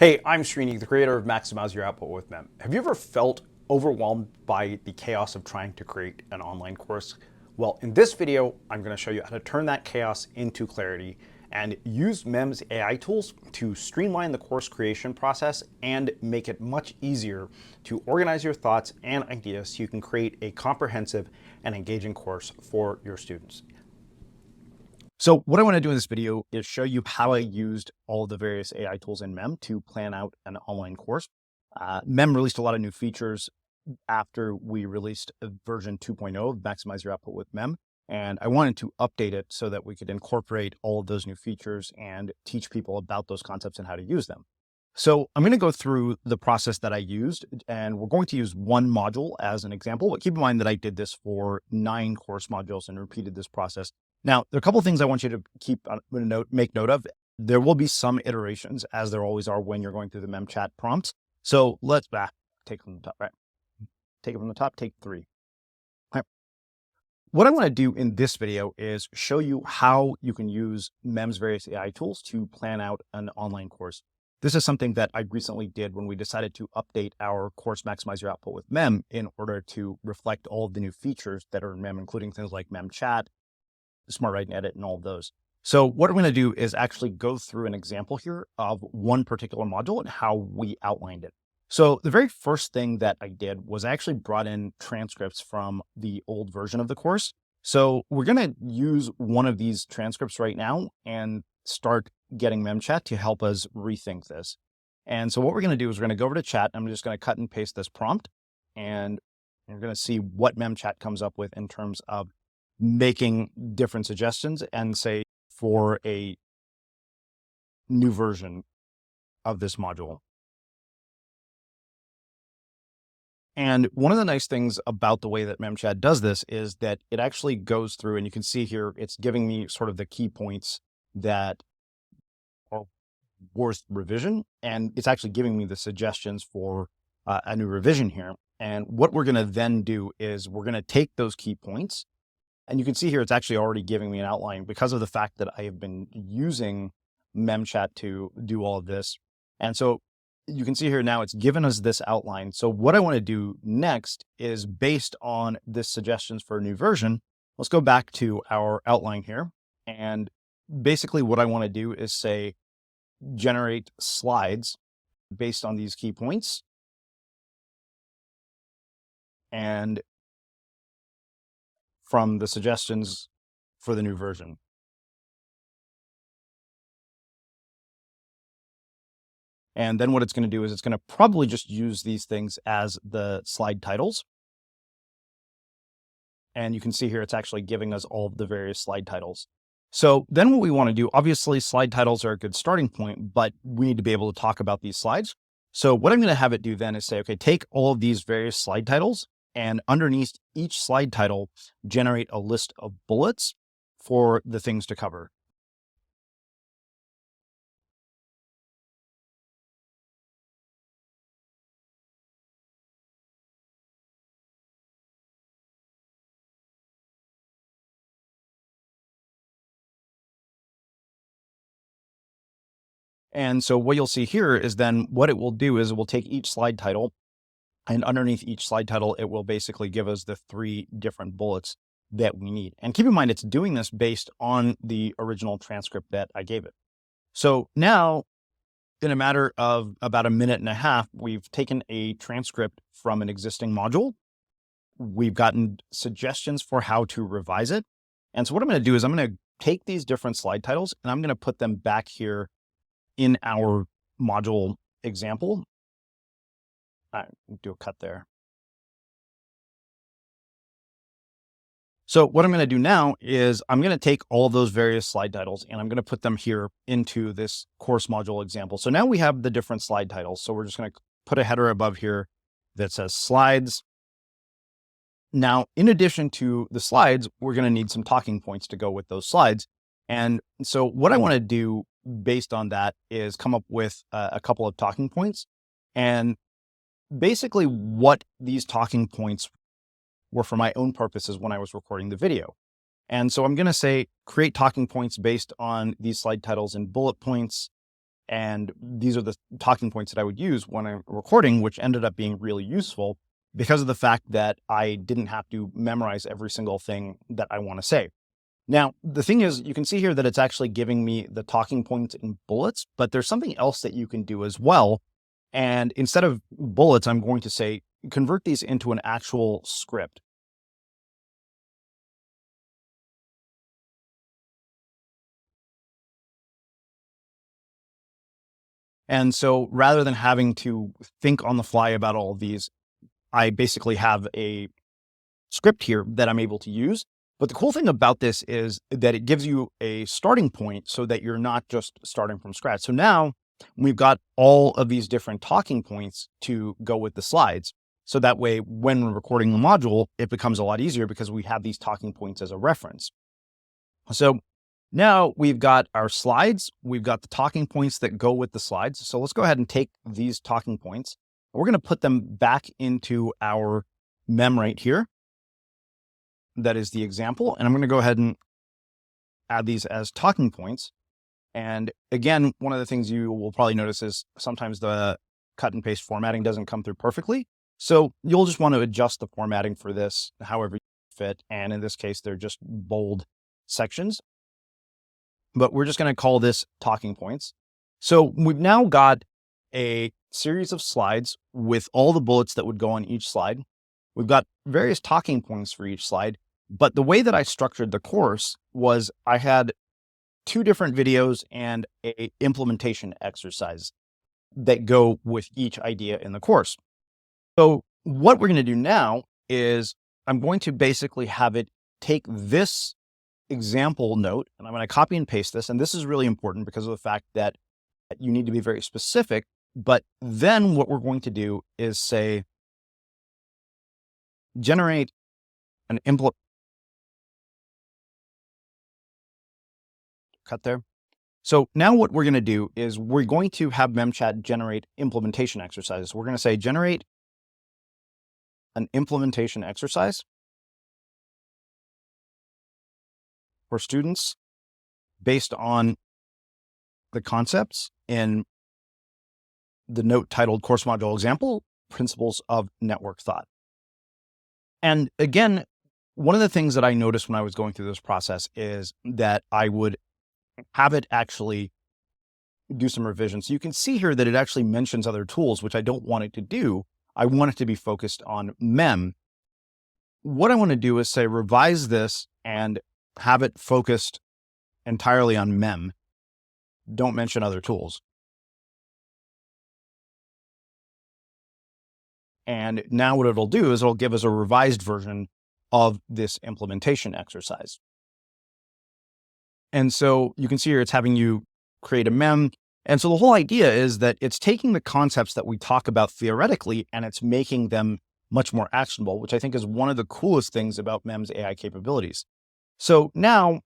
Hey, I'm Srini, the creator of Maximize Your Output with Mem. Have you ever felt overwhelmed by the chaos of trying to create an online course? Well, in this video, I'm going to show you how to turn that chaos into clarity and use Mem's AI tools to streamline the course creation process and make it much easier to organize your thoughts and ideas so you can create a comprehensive and engaging course for your students. So what I want to do in this video is show you how I used all of the various AI tools in Mem to plan out an online course. Mem released a lot of new features after we released version 2.0 of Maximize Your Output with Mem. And I wanted to update it so that we could incorporate all of those new features and teach people about those concepts and how to use them. So I'm going to go through the process that I used, and we're going to use one module as an example, but keep in mind that I did this for 9 course modules and repeated this process. Now, there are a couple of things I want you to make note of. There will be some iterations, as there always are when you're going through the MemChat prompts. So let's take it from the top, right? Take it from the top, take 3. Right. What I want to do in this video is show you how you can use Mem's various AI tools to plan out an online course. This is something that I recently did when we decided to update our course Maximize Your Output with Mem in order to reflect all of the new features that are in Mem, including things like MemChat, Smart Write and Edit, and all of those. So what I'm going to do is actually go through an example here of one particular module and how we outlined it. So the very first thing that I did was I actually brought in transcripts from the old version of the course. So we're going to use one of these transcripts right now and start getting MemChat to help us rethink this. And so what we're going to do is we're going to go over to chat. I'm just going to cut and paste this prompt, and we're going to see what MemChat comes up with in terms of making different suggestions and say for a new version of this module. And one of the nice things about the way that MemChat does this is that it actually goes through, and you can see here, it's giving me sort of the key points that are worth revision. And it's actually giving me the suggestions for a new revision here. And what we're going to then do is we're going to take those key points. And you can see here, it's actually already giving me an outline because of the fact that I have been using MemChat to do all of this. And so you can see here now it's given us this outline. So what I want to do next is, based on this suggestions for a new version, let's go back to our outline here. And basically what I want to do is say, generate slides based on these key points. And from the suggestions for the new version. And then what it's going to do is it's going to probably just use these things as the slide titles. And you can see here, it's actually giving us all of the various slide titles. So then what we want to do, obviously slide titles are a good starting point, but we need to be able to talk about these slides. So what I'm going to have it do then is say, okay, take all of these various slide titles, and underneath each slide title, generate a list of bullets for the things to cover. And so what you'll see here is then what it will do is it will take each slide title, and underneath each slide title, it will basically give us the 3 different bullets that we need. And keep in mind, it's doing this based on the original transcript that I gave it. So now, in a matter of about a minute and a half, we've taken a transcript from an existing module. We've gotten suggestions for how to revise it. And so what I'm going to do is I'm going to take these different slide titles and I'm going to put them back here in our module example. Do a cut there. So what I'm going to do now is I'm going to take all of those various slide titles and I'm going to put them here into this course module example. So now we have the different slide titles. So we're just going to put a header above here that says slides. Now, in addition to the slides, we're going to need some talking points to go with those slides. And so what I want to do based on that is come up with a couple of talking points. And basically what these talking points were for my own purposes when I was recording the video. And so I'm going to say, create talking points based on these slide titles and bullet points. And these are the talking points that I would use when I'm recording, which ended up being really useful because of the fact that I didn't have to memorize every single thing that I want to say. Now, the thing is, you can see here that it's actually giving me the talking points in bullets, but there's something else that you can do as well. And instead of bullets, I'm going to say, convert these into an actual script. And so rather than having to think on the fly about all of these, I basically have a script here that I'm able to use. But the cool thing about this is that it gives you a starting point so that you're not just starting from scratch. So now we've got all of these different talking points to go with the slides. So that way, when we're recording the module, it becomes a lot easier because we have these talking points as a reference. So now we've got our slides, we've got the talking points that go with the slides. So let's go ahead and take these talking points. We're going to put them back into our mem right here. That is the example. And I'm going to go ahead and add these as talking points. And again, one of the things you will probably notice is sometimes the cut and paste formatting doesn't come through perfectly. So you'll just want to adjust the formatting for this however you fit. And in this case, they're just bold sections. But we're just going to call this talking points. So we've now got a series of slides with all the bullets that would go on each slide. We've got various talking points for each slide, but the way that I structured the course was I had 2 different videos and a implementation exercise that go with each idea in the course. So what we're going to do now is I'm going to basically have it take this example note, and I'm going to copy and paste this. And this is really important because of the fact that you need to be very specific. But then what we're going to do is say, generate an cut there. So now what we're going to do is we're going to have MemChat generate implementation exercises. We're going to say generate an implementation exercise for students based on the concepts in the note titled Course Module Example, Principles of Network Thought. And again, one of the things that I noticed when I was going through this process is that I would have it actually do some revisions. So you can see here that it actually mentions other tools, which I don't want it to do. I want it to be focused on MEM. What I want to do is say, revise this and have it focused entirely on MEM. Don't mention other tools. And now what it'll do is it'll give us a revised version of this implementation exercise. And so you can see here, it's having you create a mem. And so the whole idea is that it's taking the concepts that we talk about theoretically, and it's making them much more actionable, which I think is one of the coolest things about MEM's AI capabilities. So now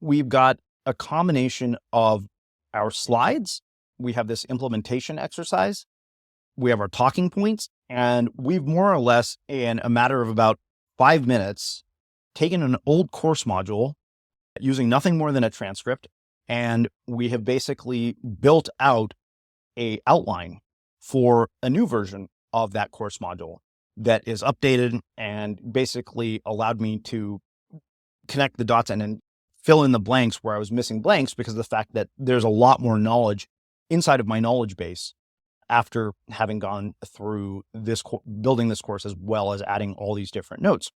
we've got a combination of our slides. We have this implementation exercise. We have our talking points, and we've more or less, in a matter of about 5 minutes, taken an old course module using nothing more than a transcript, and we have basically built out an outline for a new version of that course module that is updated and basically allowed me to connect the dots and then fill in the blanks where I was missing blanks because of the fact that there's a lot more knowledge inside of my knowledge base after having gone through this, building this course, as well as adding all these different notes.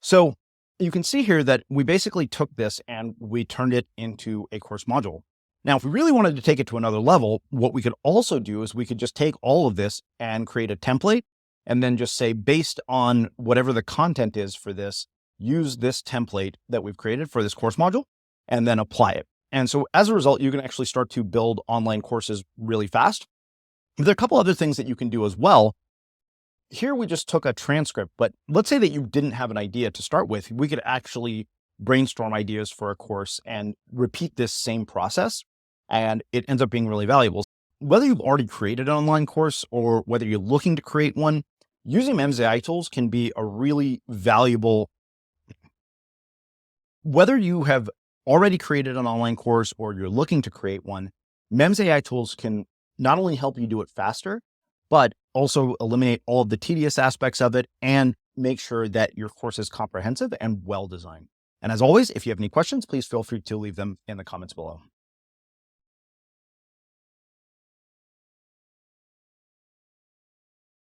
So you can see here that we basically took this and we turned it into a course module. Now, if we really wanted to take it to another level, what we could also do is we could just take all of this and create a template and then just say, based on whatever the content is for this, use this template that we've created for this course module and then apply it. And so as a result, you can actually start to build online courses really fast. There are a couple other things that you can do as well. Here we just took a transcript, but let's say that you didn't have an idea to start with. We could actually brainstorm ideas for a course and repeat this same process, and it ends up being really valuable. Whether you've already created an online course or whether you're looking to create one, using MEM's AI tools can be a really valuable. Whether you have already created an online course or you're looking to create one, MEMS AI tools can not only help you do it faster, but also eliminate all of the tedious aspects of it and make sure that your course is comprehensive and well designed. And as always, if you have any questions, please feel free to leave them in the comments below.